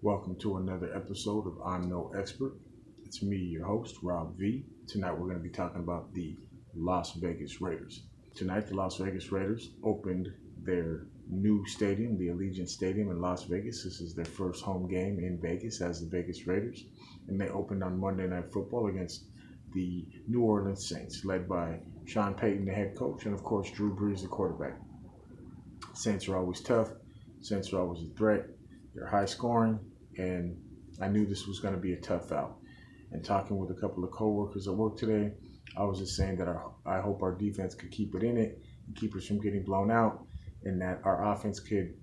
Welcome to another episode of I'm No Expert. It's me, your host, Rob V. Tonight we're going to be talking about the Las Vegas Raiders. Tonight the Las Vegas Raiders opened their new stadium, the Allegiant Stadium in Las Vegas. This is their first home game in Vegas as the Vegas Raiders. And they opened on Monday Night Football against the New Orleans Saints, led by Sean Payton, the head coach, and of course Drew Brees, the quarterback. Saints are always tough. Saints are always a threat. They're high scoring, and I knew this was going to be a tough out. And talking with a couple of coworkers at work today, I was just saying that I hope our defense could keep it in it and keep us from getting blown out, and that our offense could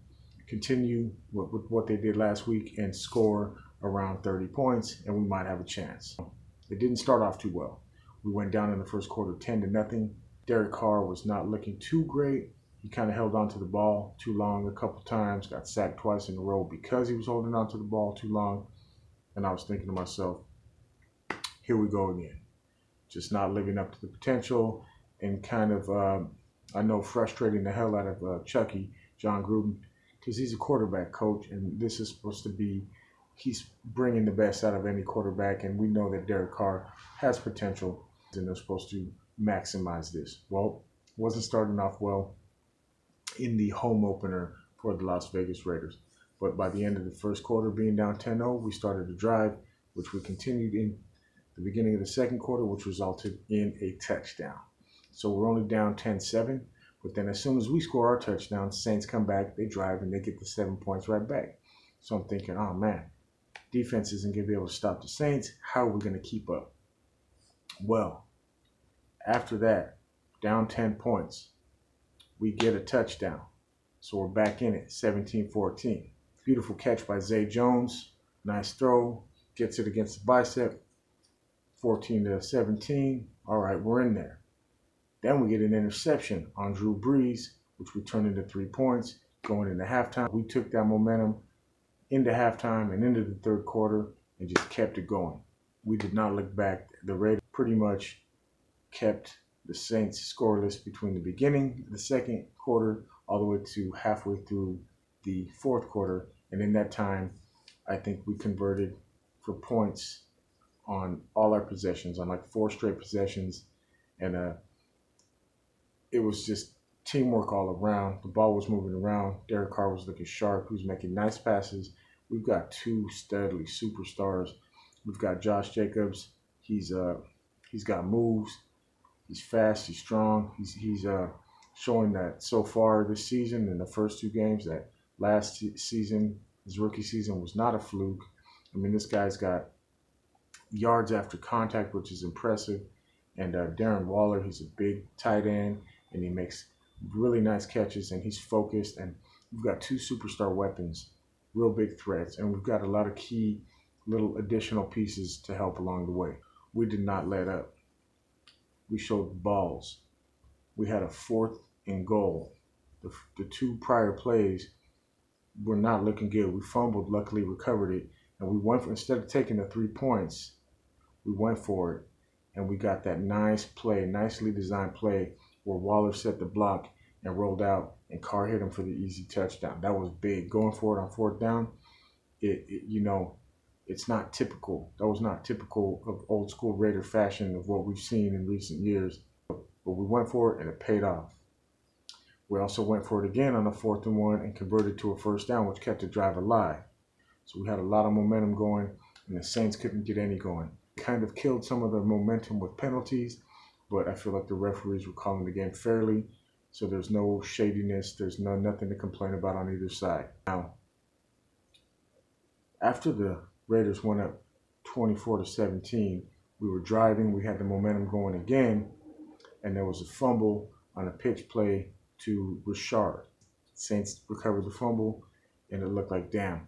continue with what they did last week and score around 30 points, and we might have a chance. It didn't start off too well. We went down in the first quarter 10-0. Derek Carr was not looking too great. He kind of held on to the ball too long a couple times, got sacked twice in a row because he was holding on to the ball too long. And I was thinking to myself, here we go again. Just not living up to the potential and kind of, I know, frustrating the hell out of Chucky, John Gruden, because he's a quarterback coach, and this is supposed to be, he's bringing the best out of any quarterback, and we know that Derek Carr has potential, and they're supposed to maximize this. Well, wasn't starting off well in the home opener for the Las Vegas Raiders. But by the end of the first quarter, being down 10-0, we started a drive, which we continued in the beginning of the second quarter, which resulted in a touchdown. So we're only down 10-7, but then as soon as we score our touchdown, Saints come back, they drive, and they get the 7 points right back. So I'm thinking, oh man, defense isn't going to be able to stop the Saints. How are we going to keep up? Well, after that, down 10 points, we get a touchdown. So we're back in it, 17-14. Beautiful catch by Zay Jones. Nice throw. Gets it against the bicep. 14-17. All right, we're in there. Then we get an interception on Drew Brees, which we turned into 3 points going into halftime. We took that momentum into halftime and into the third quarter and just kept it going. We did not look back. The Raiders pretty much kept the Saints scoreless between the beginning of the second quarter all the way to halfway through the fourth quarter. And in that time, I think we converted for points on all our possessions, on like 4 straight possessions. And it was just teamwork all around. The ball was moving around. Derek Carr was looking sharp. He was making nice passes. We've got 2 steadily superstars. We've got Josh Jacobs. He's got moves. He's fast, he's strong. He's showing that so far this season in the first 2 games that last season, his rookie season, was not a fluke. I mean, this guy's got yards after contact, which is impressive. And Darren Waller, he's a big tight end, and he makes really nice catches, and he's focused. And we've got 2 superstar weapons, real big threats, and we've got a lot of key little additional pieces to help along the way. We did not let up. We showed balls. We had a 4th and goal. The 2 prior plays were not looking good. We fumbled, luckily recovered it, and we went for, instead of taking the 3 points, we went for it, and we got that nice play, nicely designed play where Waller set the block and rolled out, and Carr hit him for the easy touchdown. That was big. Going for it on 4th down, it's not typical. That was not typical of old school Raider fashion of what we've seen in recent years. But we went for it, and it paid off. We also went for it again on a 4th and 1 and converted to a 1st down, which kept the drive alive. So we had a lot of momentum going, and the Saints couldn't get any going. Kind of killed some of the momentum with penalties, but I feel like the referees were calling the game fairly. So there's no shadiness. There's nothing to complain about on either side. Now, after the Raiders went up 24-17. We were driving. We had the momentum going again, and there was a fumble on a pitch play to Richard. Saints recovered the fumble, and it looked like, damn,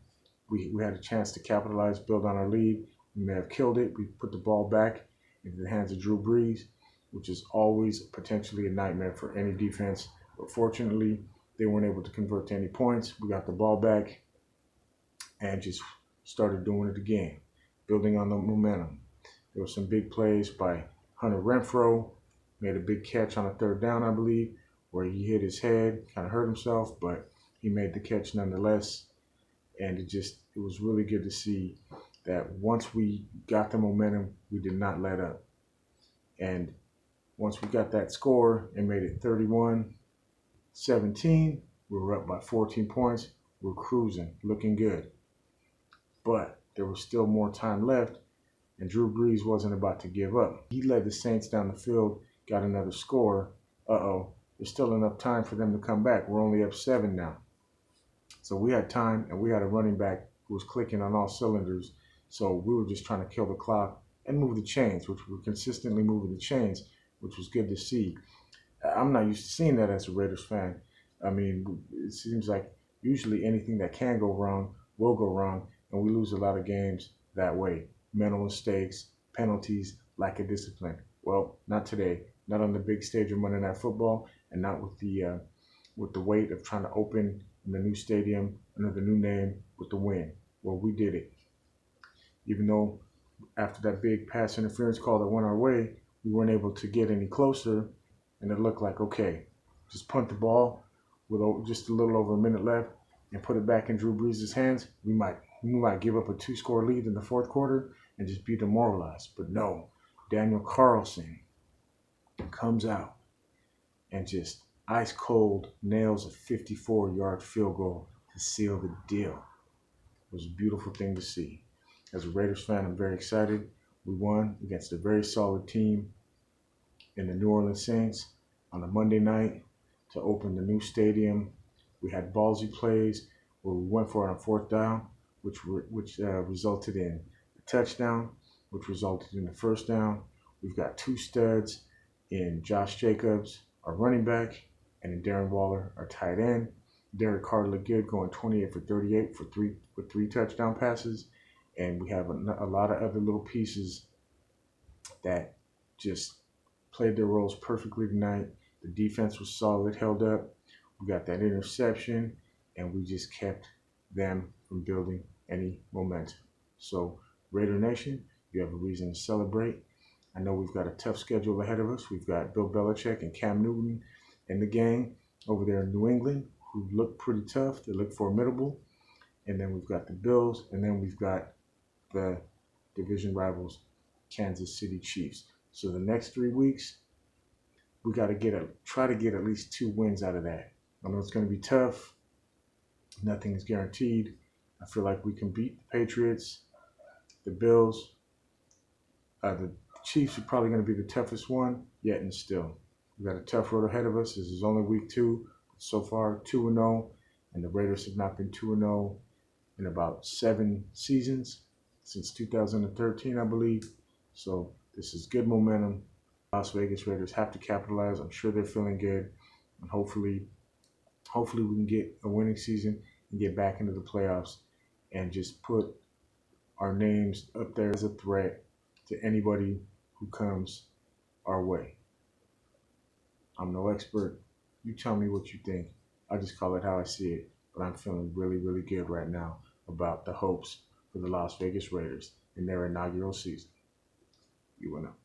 we had a chance to capitalize, build on our lead. We may have killed it. We put the ball back into the hands of Drew Brees, which is always potentially a nightmare for any defense. But fortunately, they weren't able to convert to any points. We got the ball back and just started doing it again, building on the momentum. There were some big plays by Hunter Renfrow, made a big catch on a 3rd down, I believe, where he hit his head, kind of hurt himself, but he made the catch nonetheless. And it it was really good to see that once we got the momentum, we did not let up. And once we got that score and made it 31-17, we were up by 14 points. We're cruising, looking good. But there was still more time left, and Drew Brees wasn't about to give up. He led the Saints down the field, got another score. There's still enough time for them to come back. We're only up 7 now. So we had time, and we had a running back who was clicking on all cylinders. So we were just trying to kill the clock and move the chains, which we were consistently moving the chains, which was good to see. I'm not used to seeing that as a Raiders fan. I mean, it seems like usually anything that can go wrong will go wrong, and we lose a lot of games that way. Mental mistakes, penalties, lack of discipline. Well, not today. Not on the big stage of Monday Night Football, and not with the weight of trying to open in the new stadium under the new name with the win. Well, we did it. Even though after that big pass interference call that went our way, we weren't able to get any closer, and it looked like, okay, just punt the ball with just a little over a minute left and put it back in Drew Brees' hands. We might give up a 2-score lead in the fourth quarter and just be demoralized. But no, Daniel Carlson comes out and just ice cold nails a 54-yard field goal to seal the deal. It was a beautiful thing to see. As a Raiders fan, I'm very excited. We won against a very solid team in the New Orleans Saints on a Monday night to open the new stadium. We had ballsy plays where we went for it on fourth down, which resulted in a touchdown, which resulted in the first down. We've got 2 studs in Josh Jacobs, our running back, and in Darren Waller, our tight end. Derek Carr looked good, going 28 for 38 with 3 touchdown passes. And we have a lot of other little pieces that just played their roles perfectly tonight. The defense was solid, held up. We got that interception, and we just kept them from building any momentum. So, Raider Nation, you have a reason to celebrate. I know we've got a tough schedule ahead of us. We've got Bill Belichick and Cam Newton in the gang over there in New England, who look pretty tough. They look formidable. And then we've got the Bills, and then we've got the division rivals, Kansas City Chiefs. So the next 3 weeks, we got to try to get at least 2 wins out of that. I know it's going to be tough. Nothing is guaranteed. I feel like we can beat the Patriots, the Bills. The Chiefs are probably going to be the toughest one, yet and still. We've got a tough road ahead of us. This is only week 2. So far, 2-0, and the Raiders have not been 2-0 in about 7 seasons, since 2013, I believe. So this is good momentum. Las Vegas Raiders have to capitalize. I'm sure they're feeling good, and hopefully we can get a winning season and get back into the playoffs and just put our names up there as a threat to anybody who comes our way. I'm no expert. You tell me what you think. I just call it how I see it, but I'm feeling really, really good right now about the hopes for the Las Vegas Raiders in their inaugural season. You will know.